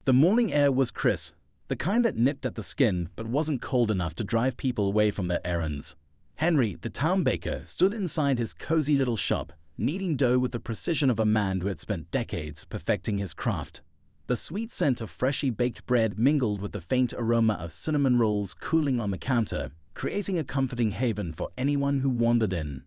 The morning air was crisp, the kind that nipped at the skin but wasn't cold enough to drive people away from their errands. Henry, the town baker, stood inside his cozy little shop, kneading dough with the precision of a man who had spent decades perfecting his craft. The sweet scent of freshly baked bread mingled with the faint aroma of cinnamon rolls cooling on the counter, creating a comforting haven for anyone who wandered in.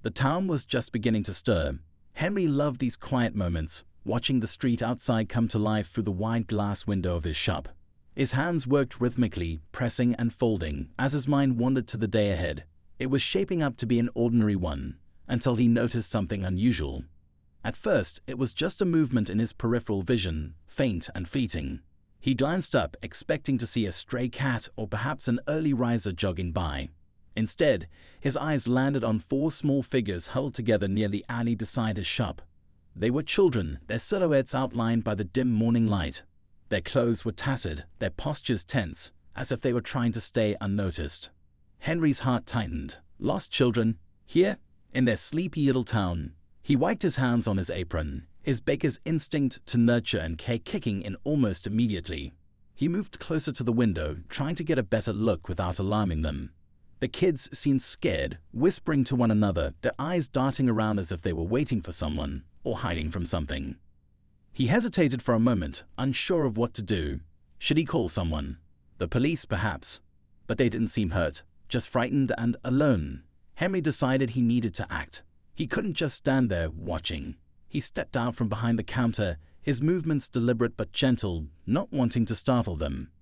The town was just beginning to stir. Henry loved these quiet moments, watching the street outside come to life through the wide glass window of his shop. His hands worked rhythmically, pressing and folding, as his mind wandered to the day ahead. It was shaping up to be an ordinary one, until he noticed something unusual. At first, it was just a movement in his peripheral vision, faint and fleeting. He glanced up, expecting to see a stray cat or perhaps an early riser jogging by. Instead, his eyes landed on 4 small figures huddled together near the alley beside his shop. They were children, their silhouettes outlined by the dim morning light. Their clothes were tattered, their postures tense, as if they were trying to stay unnoticed. Henry's heart tightened. Lost children, here, in their sleepy little town. He wiped his hands on his apron, his baker's instinct to nurture and care kicking in almost immediately. He moved closer to the window, trying to get a better look without alarming them. The kids seemed scared, whispering to one another, their eyes darting around as if they were waiting for someone or hiding from something. He hesitated for a moment, unsure of what to do. Should he call someone? The police, perhaps. But they didn't seem hurt, just frightened and alone. Henry decided he needed to act. He couldn't just stand there watching. He stepped out from behind the counter, his movements deliberate but gentle, not wanting to startle them.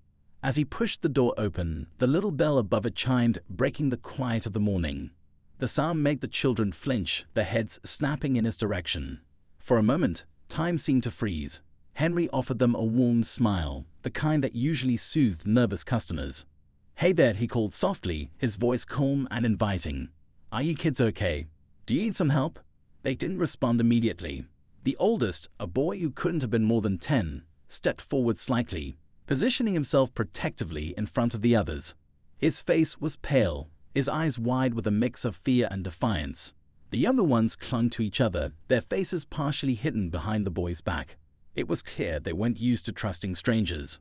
As he pushed the door open, the little bell above it chimed, breaking the quiet of the morning. The sound made the children flinch, their heads snapping in his direction. For a moment, time seemed to freeze. Henry offered them a warm smile, the kind that usually soothed nervous customers. "Hey there," he called softly, his voice calm and inviting. "Are you kids okay? Do you need some help?" They didn't respond immediately. The oldest, a boy who couldn't have been more than 10, stepped forward slightly, positioning himself protectively in front of the others. His face was pale, his eyes wide with a mix of fear and defiance. The younger ones clung to each other, their faces partially hidden behind the boy's back. It was clear they weren't used to trusting strangers.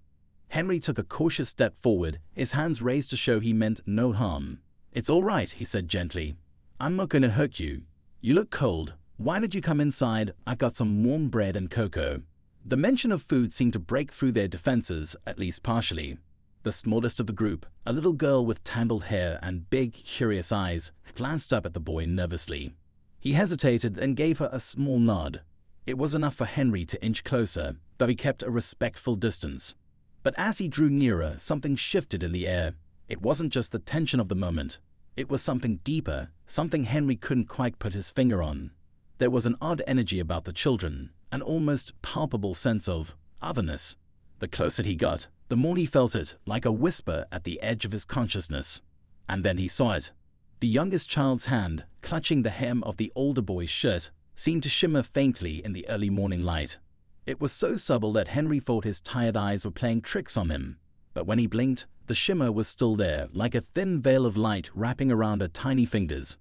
Henry took a cautious step forward, his hands raised to show he meant no harm. "It's all right," he said gently. "I'm not going to hurt you. You look cold. Why don't you come inside? I've got some warm bread and cocoa." The mention of food seemed to break through their defenses, at least partially. The smallest of the group, a little girl with tangled hair and big, curious eyes, glanced up at the boy nervously. He hesitated and gave her a small nod. It was enough for Henry to inch closer, though he kept a respectful distance. But as he drew nearer, something shifted in the air. It wasn't just the tension of the moment. It was something deeper, something Henry couldn't quite put his finger on. There was an odd energy about the children, an almost palpable sense of otherness. The closer he got, the more he felt it, like a whisper at the edge of his consciousness. And then he saw it. The youngest child's hand, clutching the hem of the older boy's shirt, seemed to shimmer faintly in the early morning light. It was so subtle that Henry thought his tired eyes were playing tricks on him. But when he blinked, the shimmer was still there, like a thin veil of light wrapping around her tiny fingers.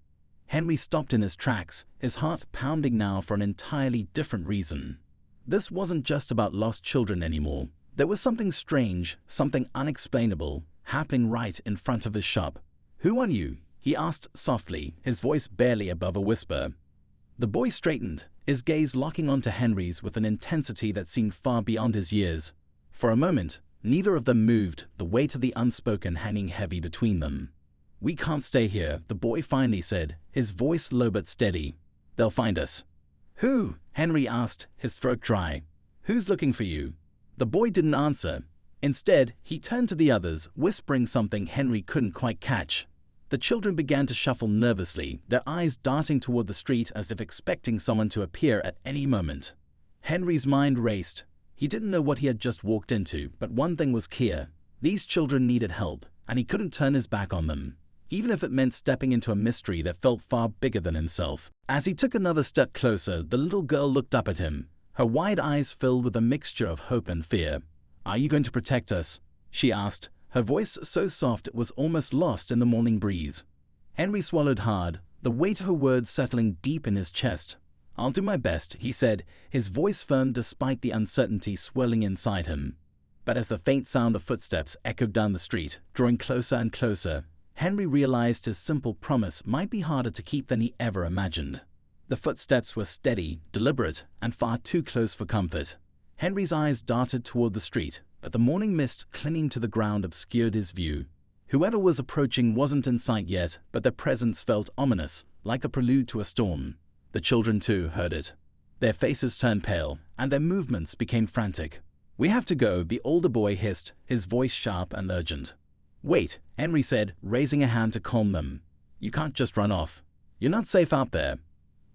Henry stopped in his tracks, his heart pounding now for an entirely different reason. This wasn't just about lost children anymore. There was something strange, something unexplainable, happening right in front of his shop. "Who are you?" he asked softly, his voice barely above a whisper. The boy straightened, his gaze locking onto Henry's with an intensity that seemed far beyond his years. For a moment, neither of them moved, the weight of the unspoken hanging heavy between them. "We can't stay here," the boy finally said, his voice low but steady. "They'll find us." "Who?" Henry asked, his throat dry. "Who's looking for you?" The boy didn't answer. Instead, he turned to the others, whispering something Henry couldn't quite catch. The children began to shuffle nervously, their eyes darting toward the street as if expecting someone to appear at any moment. Henry's mind raced. He didn't know what he had just walked into, but one thing was clear. These children needed help, and he couldn't turn his back on them, even if it meant stepping into a mystery that felt far bigger than himself. As he took another step closer, the little girl looked up at him, her wide eyes filled with a mixture of hope and fear. "Are you going to protect us?" she asked, her voice so soft it was almost lost in the morning breeze. Henry swallowed hard, the weight of her words settling deep in his chest. "I'll do my best," he said, his voice firm despite the uncertainty swirling inside him. But as the faint sound of footsteps echoed down the street, drawing closer and closer, Henry realized his simple promise might be harder to keep than he ever imagined. The footsteps were steady, deliberate, and far too close for comfort. Henry's eyes darted toward the street, but the morning mist clinging to the ground obscured his view. Whoever was approaching wasn't in sight yet, but their presence felt ominous, like the prelude to a storm. The children, too, heard it. Their faces turned pale, and their movements became frantic. "We have to go," the older boy hissed, his voice sharp and urgent. "Wait," Henry said, raising a hand to calm them. "You can't just run off. You're not safe out there."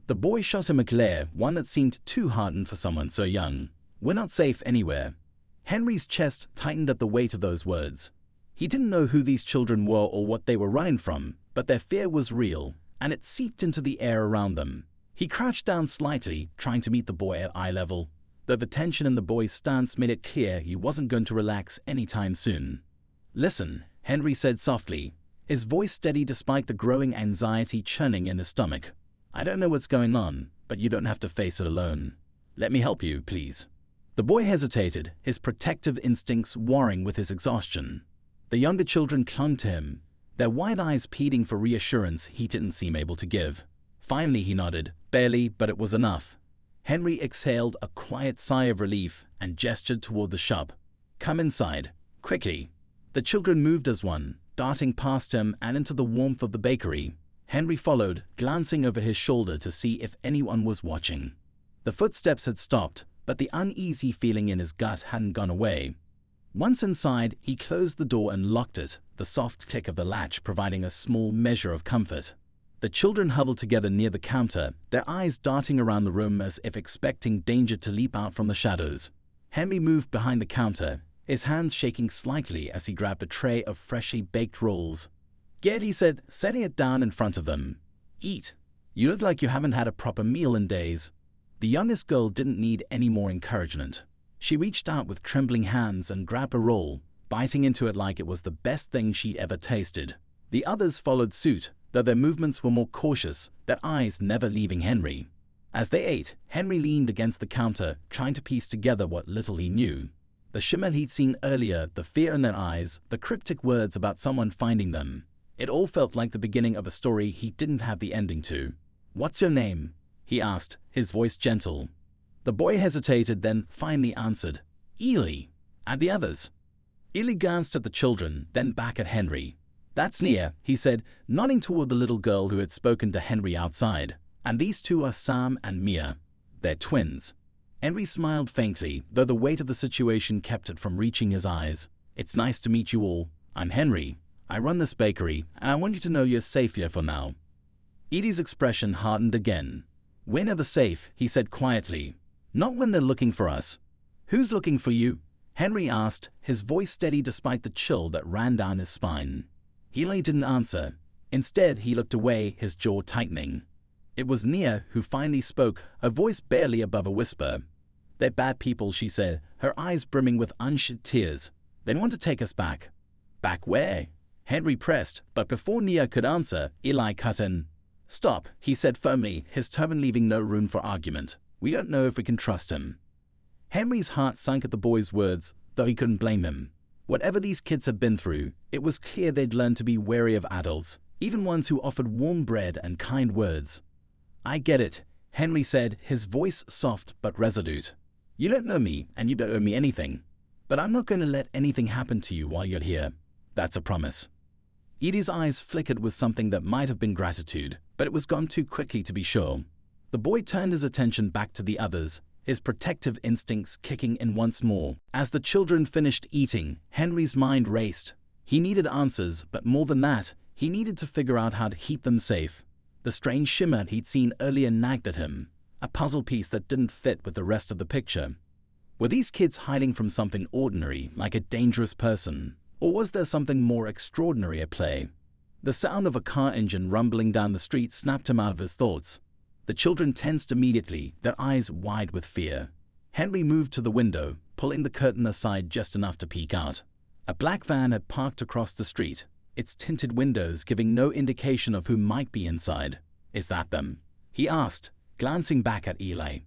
The boy shot him a glare, one that seemed too hardened for someone so young. "We're not safe anywhere." Henry's chest tightened at the weight of those words. He didn't know who these children were or what they were running from, but their fear was real, and it seeped into the air around them. He crouched down slightly, trying to meet the boy at eye level, though the tension in the boy's stance made it clear he wasn't going to relax anytime soon. "Listen," Henry said softly, his voice steady despite the growing anxiety churning in his stomach. "I don't know what's going on, but you don't have to face it alone. Let me help you, please." The boy hesitated, his protective instincts warring with his exhaustion. The younger children clung to him, their wide eyes pleading for reassurance he didn't seem able to give. Finally he nodded, barely, but it was enough. Henry exhaled a quiet sigh of relief and gestured toward the shop. "Come inside, quickly." The children moved as one, darting past him and into the warmth of the bakery. Henry followed, glancing over his shoulder to see if anyone was watching. The footsteps had stopped, but the uneasy feeling in his gut hadn't gone away. Once inside, he closed the door and locked it, the soft click of the latch providing a small measure of comfort. The children huddled together near the counter, their eyes darting around the room as if expecting danger to leap out from the shadows. Henry moved behind the counter, his hands shaking slightly as he grabbed a tray of freshly baked rolls. "Get," he said, setting it down in front of them. "Eat. You look like you haven't had a proper meal in days." The youngest girl didn't need any more encouragement. She reached out with trembling hands and grabbed a roll, biting into it like it was the best thing she'd ever tasted. The others followed suit, though their movements were more cautious, their eyes never leaving Henry. As they ate, Henry leaned against the counter, trying to piece together what little he knew. The shimmer he'd seen earlier, the fear in their eyes, the cryptic words about someone finding them. It all felt like the beginning of a story he didn't have the ending to. "What's your name?" he asked, his voice gentle. The boy hesitated, then finally answered, "Ely." "And the others?" Ely glanced at the children, then back at Henry. "That's Nia," he said, nodding toward the little girl who had spoken to Henry outside. "And these two are Sam and Mia. They're twins." Henry smiled faintly, though the weight of the situation kept it from reaching his eyes. "It's nice to meet you all. I'm Henry. I run this bakery, and I want you to know you're safe here for now." Edie's expression hardened again. "We're never safe," he said quietly. "Not when they're looking for us." "Who's looking for you?" Henry asked, his voice steady despite the chill that ran down his spine. Ely didn't answer. Instead, he looked away, his jaw tightening. It was Nia who finally spoke, her voice barely above a whisper. "They're bad people," she said, her eyes brimming with unshed tears. "They want to take us back." "Back where?" Henry pressed, but before Nia could answer, Ely cut in. "Stop," he said firmly, his tone leaving no room for argument. "We don't know if we can trust him." Henry's heart sank at the boy's words, though he couldn't blame him. Whatever these kids had been through, it was clear they'd learned to be wary of adults, even ones who offered warm bread and kind words. "I get it," Henry said, his voice soft but resolute. "You don't know me, and you don't owe me anything. But I'm not going to let anything happen to you while you're here. That's a promise." Edie's eyes flickered with something that might have been gratitude, but it was gone too quickly to be sure. The boy turned his attention back to the others, his protective instincts kicking in once more. As the children finished eating, Henry's mind raced. He needed answers, but more than that, he needed to figure out how to keep them safe. The strange shimmer he'd seen earlier nagged at him, a puzzle piece that didn't fit with the rest of the picture. Were these kids hiding from something ordinary, like a dangerous person, or was there something more extraordinary at play? The sound of a car engine rumbling down the street snapped him out of his thoughts. The children tensed immediately, their eyes wide with fear. Henry moved to the window, pulling the curtain aside just enough to peek out. A black van had parked across the street, its tinted windows giving no indication of who might be inside. "Is that them?" he asked, glancing back at Ely.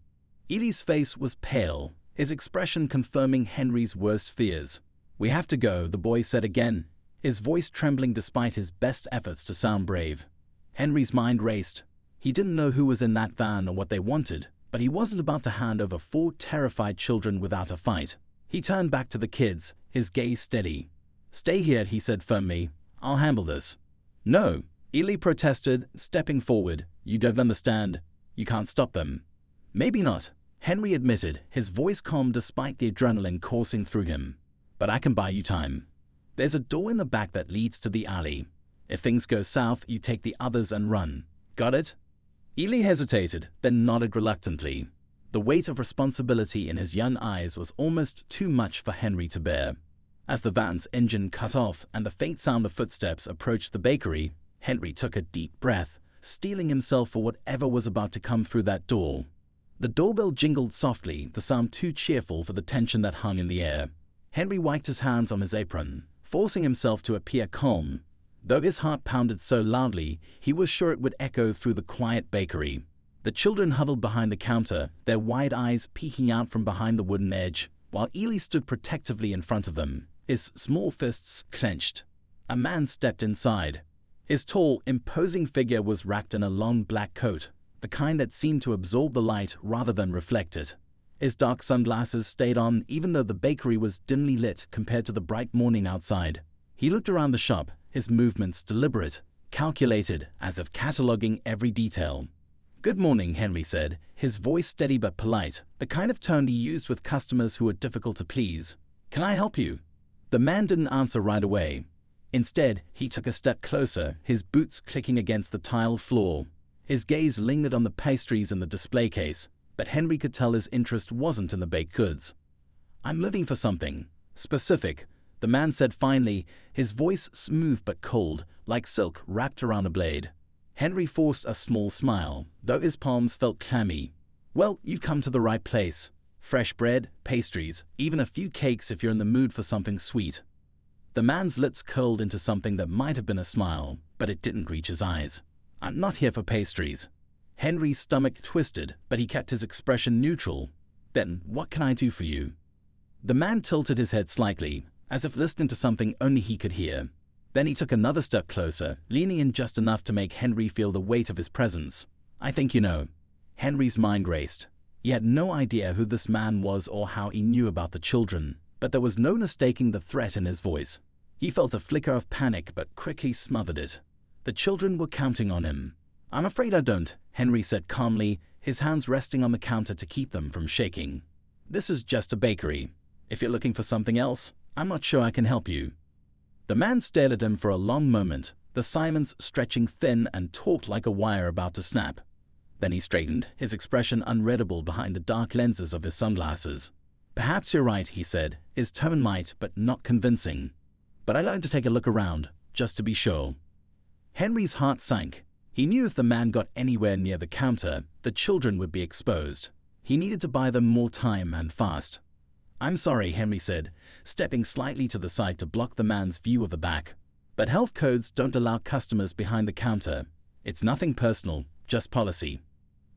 Ely's face was pale, his expression confirming Henry's worst fears. "We have to go," the boy said again, his voice trembling despite his best efforts to sound brave. Henry's mind raced. He didn't know who was in that van or what they wanted, but he wasn't about to hand over 4 terrified children without a fight. He turned back to the kids, his gaze steady. "Stay here," he said firmly. "I'll handle this." "No," Ely protested, stepping forward. "You don't understand. You can't stop them." "Maybe not," Henry admitted, his voice calm despite the adrenaline coursing through him. "But I can buy you time. There's a door in the back that leads to the alley. If things go south, you take the others and run. Got it?" Ely hesitated, then nodded reluctantly. The weight of responsibility in his young eyes was almost too much for Henry to bear. As the van's engine cut off and the faint sound of footsteps approached the bakery, Henry took a deep breath, steeling himself for whatever was about to come through that door. The doorbell jingled softly, the sound too cheerful for the tension that hung in the air. Henry wiped his hands on his apron, forcing himself to appear calm. Though his heart pounded so loudly, he was sure it would echo through the quiet bakery. The children huddled behind the counter, their wide eyes peeking out from behind the wooden edge, while Ely stood protectively in front of them, his small fists clenched. A man stepped inside. His tall, imposing figure was wrapped in a long black coat, the kind that seemed to absorb the light rather than reflect it. His dark sunglasses stayed on even though the bakery was dimly lit compared to the bright morning outside. He looked around the shop, his movements deliberate, calculated, as if cataloging every detail. "Good morning," Henry said, his voice steady but polite, the kind of tone he used with customers who were difficult to please. "Can I help you?" The man didn't answer right away. Instead, he took a step closer, his boots clicking against the tiled floor. His gaze lingered on the pastries in the display case, but Henry could tell his interest wasn't in the baked goods. "I'm looking for something specific," the man said finally, his voice smooth but cold, like silk wrapped around a blade. Henry forced a small smile, though his palms felt clammy. "Well, you've come to the right place. Fresh bread, pastries, even a few cakes if you're in the mood for something sweet." The man's lips curled into something that might have been a smile, but it didn't reach his eyes. "I'm not here for pastries." Henry's stomach twisted, but he kept his expression neutral. "Then what can I do for you?" The man tilted his head slightly, as if listening to something only he could hear. Then he took another step closer, leaning in just enough to make Henry feel the weight of his presence. "I think you know." Henry's mind raced. He had no idea who this man was or how he knew about the children, but there was no mistaking the threat in his voice. He felt a flicker of panic but quickly smothered it. The children were counting on him. "I'm afraid I don't," Henry said calmly, his hands resting on the counter to keep them from shaking. "This is just a bakery. If you're looking for something else, I'm not sure I can help you." The man stared at him for a long moment, the sides stretching thin and taut like a wire about to snap. Then he straightened, his expression unreadable behind the dark lenses of his sunglasses. "Perhaps you're right," he said, his tone light but not convincing. "But I'd like to take a look around, just to be sure." Henry's heart sank. He knew if the man got anywhere near the counter, the children would be exposed. He needed to buy them more time and fast. "I'm sorry," Henry said, stepping slightly to the side to block the man's view of the back. "But health codes don't allow customers behind the counter. It's nothing personal, just policy."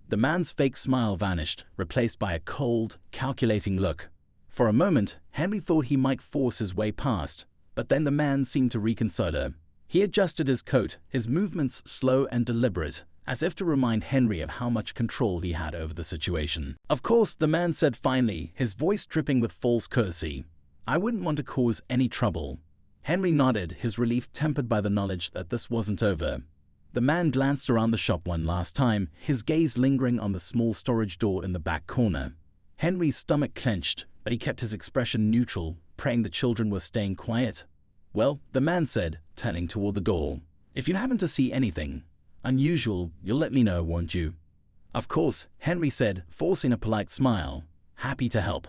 The man's fake smile vanished, replaced by a cold, calculating look. For a moment, Henry thought he might force his way past, but then the man seemed to reconsider. He adjusted his coat, his movements slow and deliberate, as if to remind Henry of how much control he had over the situation. "Of course," the man said finally, his voice dripping with false courtesy. "I wouldn't want to cause any trouble." Henry nodded, his relief tempered by the knowledge that this wasn't over. The man glanced around the shop one last time, his gaze lingering on the small storage door in the back corner. Henry's stomach clenched, but he kept his expression neutral, praying the children were staying quiet. "Well," the man said, turning toward the door, "if you happen to see anything unusual, you'll let me know, won't you?" "Of course," Henry said, forcing a polite smile. "Happy to help."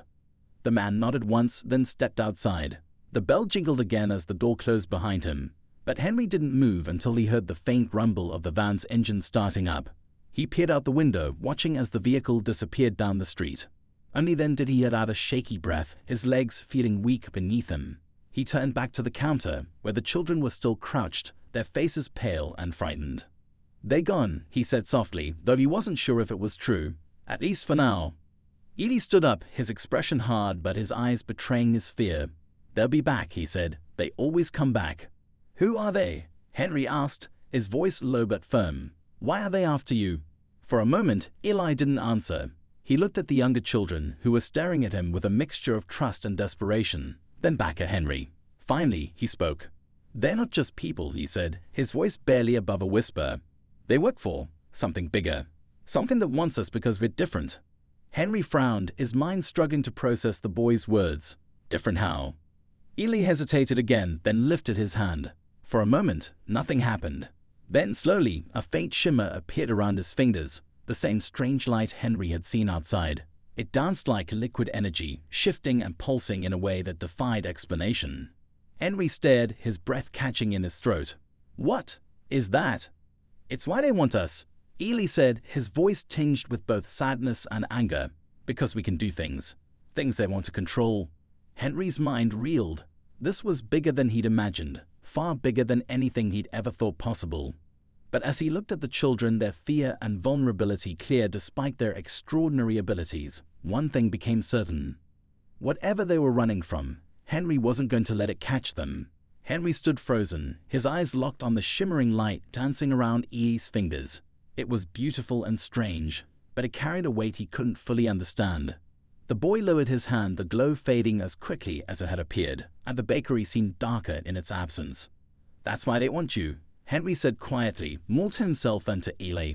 The man nodded once, then stepped outside. The bell jingled again as the door closed behind him, but Henry didn't move until he heard the faint rumble of the van's engine starting up. He peered out the window, watching as the vehicle disappeared down the street. Only then did he let out a shaky breath, his legs feeling weak beneath him. He turned back to the counter, where the children were still crouched, their faces pale and frightened. "They're gone," he said softly, though he wasn't sure if it was true. "At least for now." Ely stood up, his expression hard but his eyes betraying his fear. "They'll be back," he said. "They always come back." "Who are they?" Henry asked, his voice low but firm. "Why are they after you?" For a moment, Eli didn't answer. He looked at the younger children, who were staring at him with a mixture of trust and desperation, then back at Henry. Finally, he spoke. "They're not just people," he said, his voice barely above a whisper. "They work for something bigger. Something that wants us because we're different." Henry frowned, his mind struggling to process the boy's words. Different how? Ely hesitated again, then lifted his hand. For a moment, nothing happened. Then, slowly, a faint shimmer appeared around his fingers, the same strange light Henry had seen outside. It danced like liquid energy, shifting and pulsing in a way that defied explanation. Henry stared, his breath catching in his throat. "What is that?" "It's why they want us," Ely said, his voice tinged with both sadness and anger. "Because we can do things. Things they want to control." Henry's mind reeled. This was bigger than he'd imagined, far bigger than anything he'd ever thought possible. But as he looked at the children, their fear and vulnerability clear despite their extraordinary abilities, one thing became certain. Whatever they were running from, Henry wasn't going to let it catch them. Henry stood frozen, his eyes locked on the shimmering light dancing around Ely's fingers. It was beautiful and strange, but it carried a weight he couldn't fully understand. The boy lowered his hand, the glow fading as quickly as it had appeared, and the bakery seemed darker in its absence. "That's why they want you," Henry said quietly, more to himself than to Ely.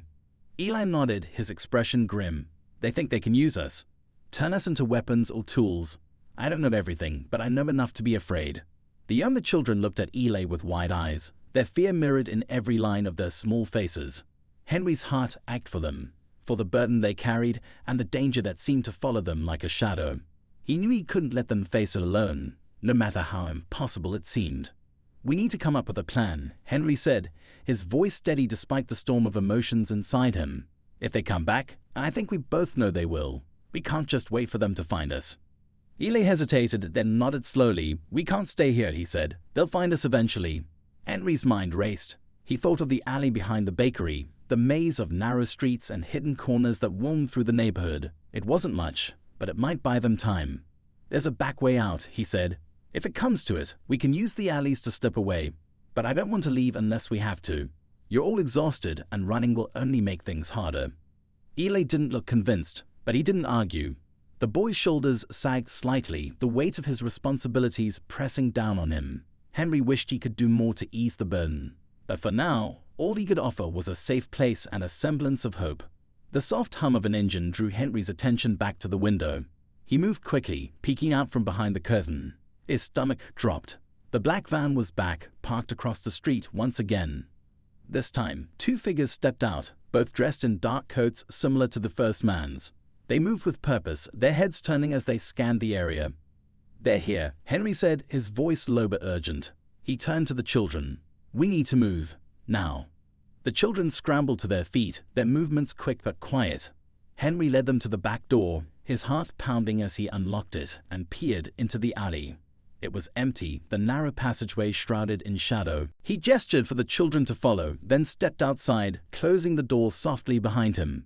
Eli nodded, his expression grim. "They think they can use us. Turn us into weapons or tools. I don't know everything, but I know enough to be afraid." The younger children looked at Eli with wide eyes, their fear mirrored in every line of their small faces. Henry's heart ached for them, for the burden they carried and the danger that seemed to follow them like a shadow. He knew he couldn't let them face it alone, no matter how impossible it seemed. "We need to come up with a plan," Henry said, his voice steady despite the storm of emotions inside him. "If they come back, and I think we both know they will, we can't just wait for them to find us." Eli hesitated, then nodded slowly. "We can't stay here," he said. "They'll find us eventually." Henry's mind raced. He thought of the alley behind the bakery, the maze of narrow streets and hidden corners that wound through the neighborhood. It wasn't much, but it might buy them time. "There's a back way out," he said. "If it comes to it, we can use the alleys to slip away. But I don't want to leave unless we have to. You're all exhausted, and running will only make things harder." Eli didn't look convinced, but he didn't argue. The boy's shoulders sagged slightly, the weight of his responsibilities pressing down on him. Henry wished he could do more to ease the burden. But for now, all he could offer was a safe place and a semblance of hope. The soft hum of an engine drew Henry's attention back to the window. He moved quickly, peeking out from behind the curtain. His stomach dropped. The black van was back, parked across the street once again. This time, two figures stepped out, both dressed in dark coats similar to the first man's. They moved with purpose, their heads turning as they scanned the area. "They're here," Henry said, his voice low but urgent. He turned to the children. "We need to move. Now." The children scrambled to their feet, their movements quick but quiet. Henry led them to the back door, his heart pounding as he unlocked it and peered into the alley. It was empty, the narrow passageway shrouded in shadow. He gestured for the children to follow, then stepped outside, closing the door softly behind him.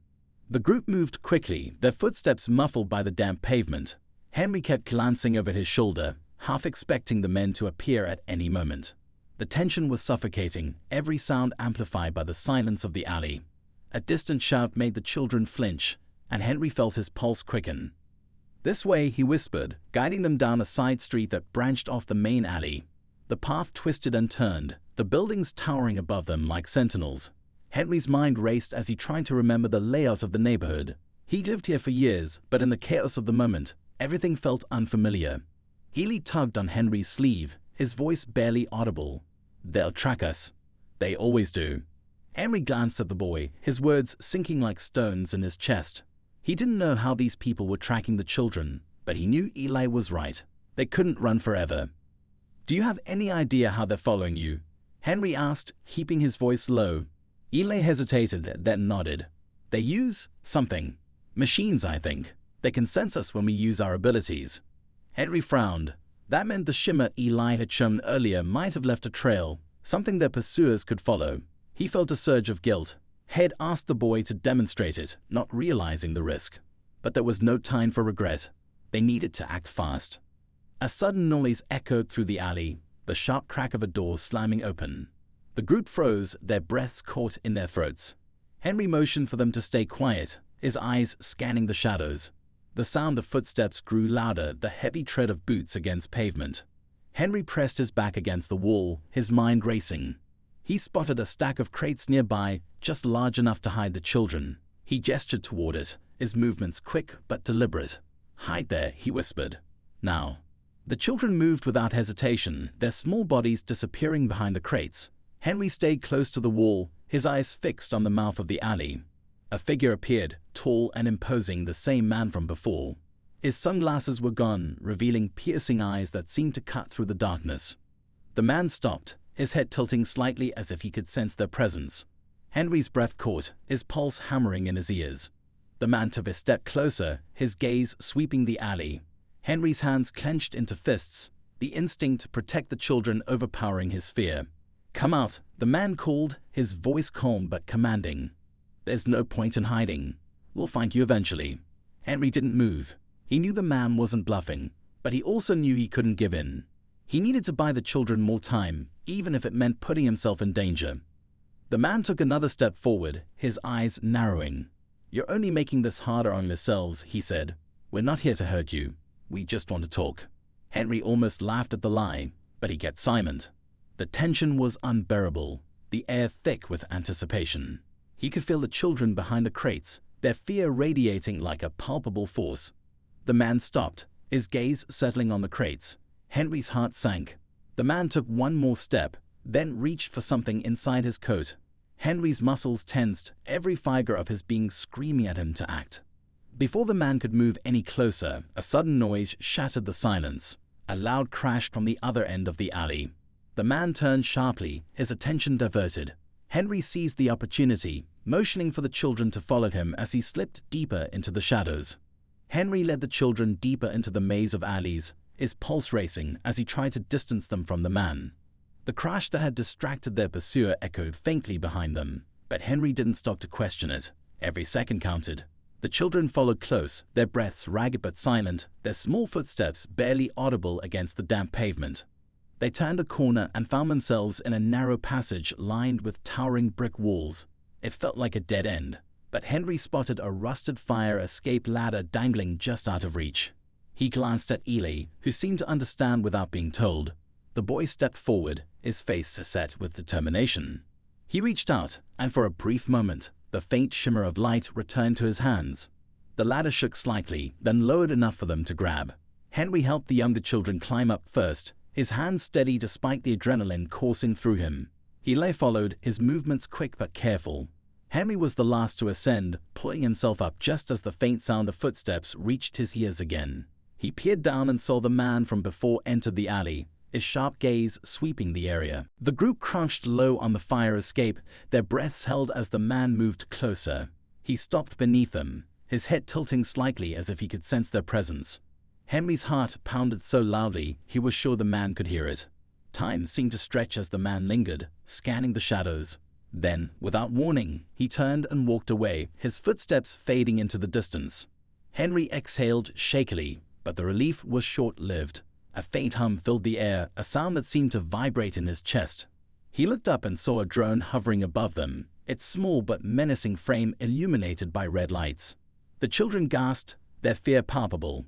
The group moved quickly, their footsteps muffled by the damp pavement. Henry kept glancing over his shoulder, half expecting the men to appear at any moment. The tension was suffocating, every sound amplified by the silence of the alley. A distant shout made the children flinch, and Henry felt his pulse quicken. "This way," he whispered, guiding them down a side street that branched off the main alley. The path twisted and turned, the buildings towering above them like sentinels. Henry's mind raced as he tried to remember the layout of the neighborhood. He'd lived here for years, but in the chaos of the moment, everything felt unfamiliar. Ely tugged on Henry's sleeve, his voice barely audible. "They'll track us. They always do." Henry glanced at the boy, his words sinking like stones in his chest. He didn't know how these people were tracking the children, but he knew Eli was right. They couldn't run forever. "Do you have any idea how they're following you?" Henry asked, keeping his voice low. Eli hesitated, then nodded. "They use something. Machines, I think. They can sense us when we use our abilities." Henry frowned. That meant the shimmer Eli had shown earlier might have left a trail, something their pursuers could follow. He felt a surge of guilt. Head asked the boy to demonstrate it, not realizing the risk. But there was no time for regret. They needed to act fast. A sudden noise echoed through the alley, the sharp crack of a door slamming open. The group froze, their breaths caught in their throats. Henry motioned for them to stay quiet, his eyes scanning the shadows. The sound of footsteps grew louder, the heavy tread of boots against pavement. Henry pressed his back against the wall, his mind racing. He spotted a stack of crates nearby, just large enough to hide the children. He gestured toward it, his movements quick but deliberate. "Hide there," he whispered. "Now." The children moved without hesitation, their small bodies disappearing behind the crates. Henry stayed close to the wall, his eyes fixed on the mouth of the alley. A figure appeared, tall and imposing, the same man from before. His sunglasses were gone, revealing piercing eyes that seemed to cut through the darkness. The man stopped, his head tilting slightly as if he could sense their presence. Henry's breath caught, his pulse hammering in his ears. The man took a step closer, his gaze sweeping the alley. Henry's hands clenched into fists, the instinct to protect the children overpowering his fear. "Come out," the man called, his voice calm but commanding. "There's no point in hiding. We'll find you eventually." Henry didn't move. He knew the man wasn't bluffing, but he also knew he couldn't give in. He needed to buy the children more time, even if it meant putting himself in danger. The man took another step forward, his eyes narrowing. "You're only making this harder on yourselves," he said. "We're not here to hurt you. We just want to talk." Henry almost laughed at the lie, but he kept silent. The tension was unbearable, the air thick with anticipation. He could feel the children behind the crates, their fear radiating like a palpable force. The man stopped, his gaze settling on the crates. Henry's heart sank. The man took one more step, then reached for something inside his coat. Henry's muscles tensed, every fiber of his being screaming at him to act. Before the man could move any closer, a sudden noise shattered the silence. A loud crash from the other end of the alley. The man turned sharply, his attention diverted. Henry seized the opportunity, motioning for the children to follow him as he slipped deeper into the shadows. Henry led the children deeper into the maze of alleys, his pulse racing as he tried to distance them from the man. The crash that had distracted their pursuer echoed faintly behind them, but Henry didn't stop to question it. Every second counted. The children followed close, their breaths ragged but silent, their small footsteps barely audible against the damp pavement. They turned a corner and found themselves in a narrow passage lined with towering brick walls. It felt like a dead end, but Henry spotted a rusted fire escape ladder dangling just out of reach. He glanced at Ely, who seemed to understand without being told. The boy stepped forward, his face set with determination. He reached out, and for a brief moment, the faint shimmer of light returned to his hands. The ladder shook slightly, then lowered enough for them to grab. Henry helped the younger children climb up first, his hands steady despite the adrenaline coursing through him. Ely followed, his movements quick but careful. Henry was the last to ascend, pulling himself up just as the faint sound of footsteps reached his ears again. He peered down and saw the man from before enter the alley, his sharp gaze sweeping the area. The group crouched low on the fire escape, their breaths held as the man moved closer. He stopped beneath them, his head tilting slightly as if he could sense their presence. Henry's heart pounded so loudly he was sure the man could hear it. Time seemed to stretch as the man lingered, scanning the shadows. Then, without warning, he turned and walked away, his footsteps fading into the distance. Henry exhaled shakily, but the relief was short-lived. A faint hum filled the air, a sound that seemed to vibrate in his chest. He looked up and saw a drone hovering above them, its small but menacing frame illuminated by red lights. The children gasped, their fear palpable.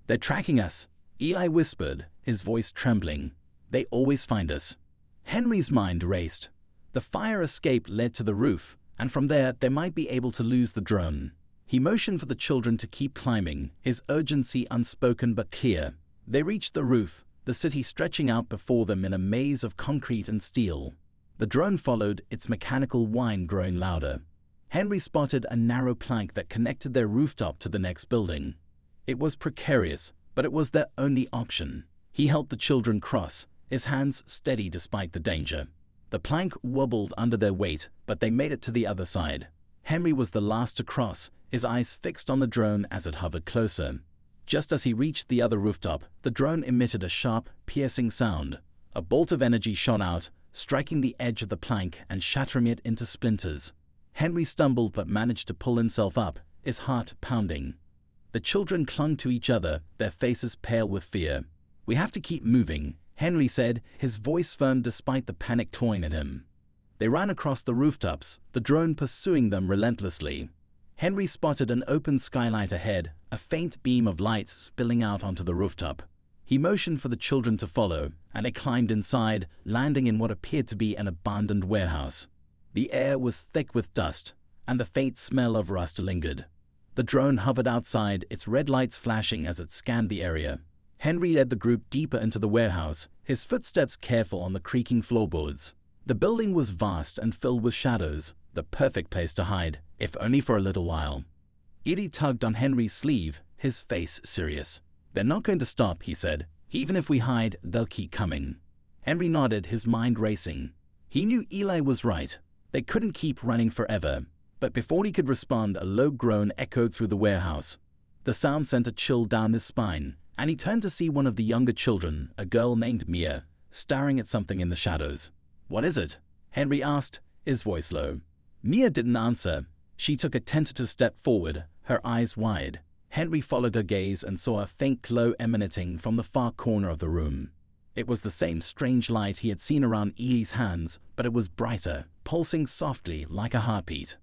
"They're tracking us," Ely whispered, his voice trembling. "They always find us." Henry's mind raced. The fire escape led to the roof, and from there they might be able to lose the drone. He motioned for the children to keep climbing, his urgency unspoken but clear. They reached the roof, the city stretching out before them in a maze of concrete and steel. The drone followed, its mechanical whine growing louder. Henry spotted a narrow plank that connected their rooftop to the next building. It was precarious, but it was their only option. He helped the children cross, his hands steady despite the danger. The plank wobbled under their weight, but they made it to the other side. Henry was the last to cross, his eyes fixed on the drone as it hovered closer. Just as he reached the other rooftop, the drone emitted a sharp, piercing sound. A bolt of energy shot out, striking the edge of the plank and shattering it into splinters. Henry stumbled but managed to pull himself up, his heart pounding. The children clung to each other, their faces pale with fear. "We have to keep moving," Henry said, his voice firm despite the panic clawing at him. They ran across the rooftops, the drone pursuing them relentlessly. Henry spotted an open skylight ahead, a faint beam of light spilling out onto the rooftop. He motioned for the children to follow, and they climbed inside, landing in what appeared to be an abandoned warehouse. The air was thick with dust, and the faint smell of rust lingered. The drone hovered outside, its red lights flashing as it scanned the area. Henry led the group deeper into the warehouse, his footsteps careful on the creaking floorboards. The building was vast and filled with shadows, the perfect place to hide, if only for a little while. Edie tugged on Henry's sleeve, his face serious. "They're not going to stop," he said. "Even if we hide, they'll keep coming." Henry nodded, his mind racing. He knew Eli was right. They couldn't keep running forever. But before he could respond, a low groan echoed through the warehouse. The sound sent a chill down his spine, and he turned to see one of the younger children, a girl named Mia, staring at something in the shadows. "What is it?" Henry asked, his voice low. Mia didn't answer. She took a tentative step forward, her eyes wide. Henry followed her gaze and saw a faint glow emanating from the far corner of the room. It was the same strange light he had seen around Eli's hands, but it was brighter, pulsing softly like a heartbeat.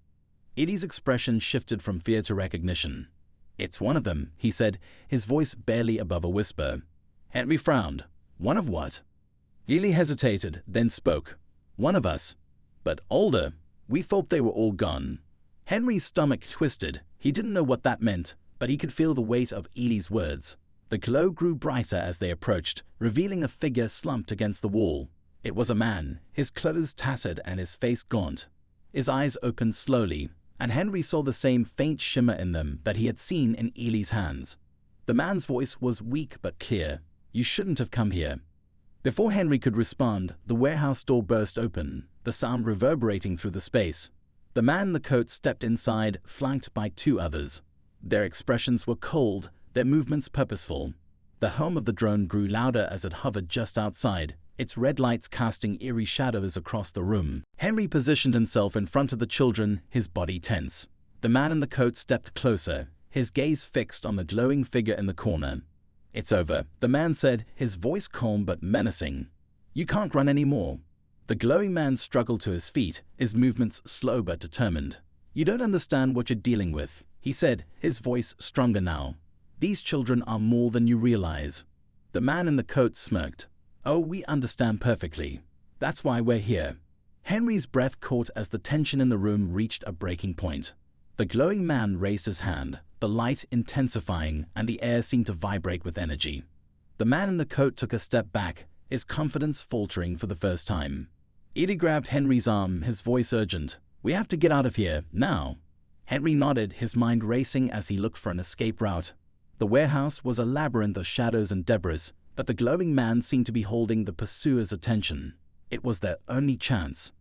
Edie's expression shifted from fear to recognition. "It's one of them," he said, his voice barely above a whisper. Henry frowned. "One of what?" Eli hesitated, then spoke. "One of us. But older. We thought they were all gone." Henry's stomach twisted. He didn't know what that meant, but he could feel the weight of Eli's words. The glow grew brighter as they approached, revealing a figure slumped against the wall. It was a man, his clothes tattered and his face gaunt. His eyes opened slowly, and Henry saw the same faint shimmer in them that he had seen in Eli's hands. The man's voice was weak but clear. "You shouldn't have come here." Before Henry could respond, the warehouse door burst open, the sound reverberating through the space. The man in the coat stepped inside, flanked by two others. Their expressions were cold, their movements purposeful. The hum of the drone grew louder as it hovered just outside, its red lights casting eerie shadows across the room. Henry positioned himself in front of the children, his body tense. The man in the coat stepped closer, his gaze fixed on the glowing figure in the corner. "It's over," the man said, his voice calm but menacing. "You can't run anymore." The glowing man struggled to his feet, his movements slow but determined. "You don't understand what you're dealing with," he said, his voice stronger now. "These children are more than you realize." The man in the coat smirked. "Oh, we understand perfectly. That's why we're here." Henry's breath caught as the tension in the room reached a breaking point. The glowing man raised his hand, the light intensifying, and the air seemed to vibrate with energy. The man in the coat took a step back, his confidence faltering for the first time. Edie grabbed Henry's arm, his voice urgent. "We have to get out of here, now." Henry nodded, his mind racing as he looked for an escape route. The warehouse was a labyrinth of shadows and debris, but the glowing man seemed to be holding the pursuers' attention. It was their only chance.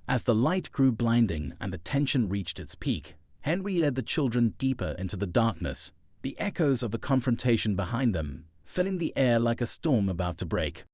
As the light grew blinding and the tension reached its peak, Henry led the children deeper into the darkness, the echoes of the confrontation behind them, filling the air like a storm about to break.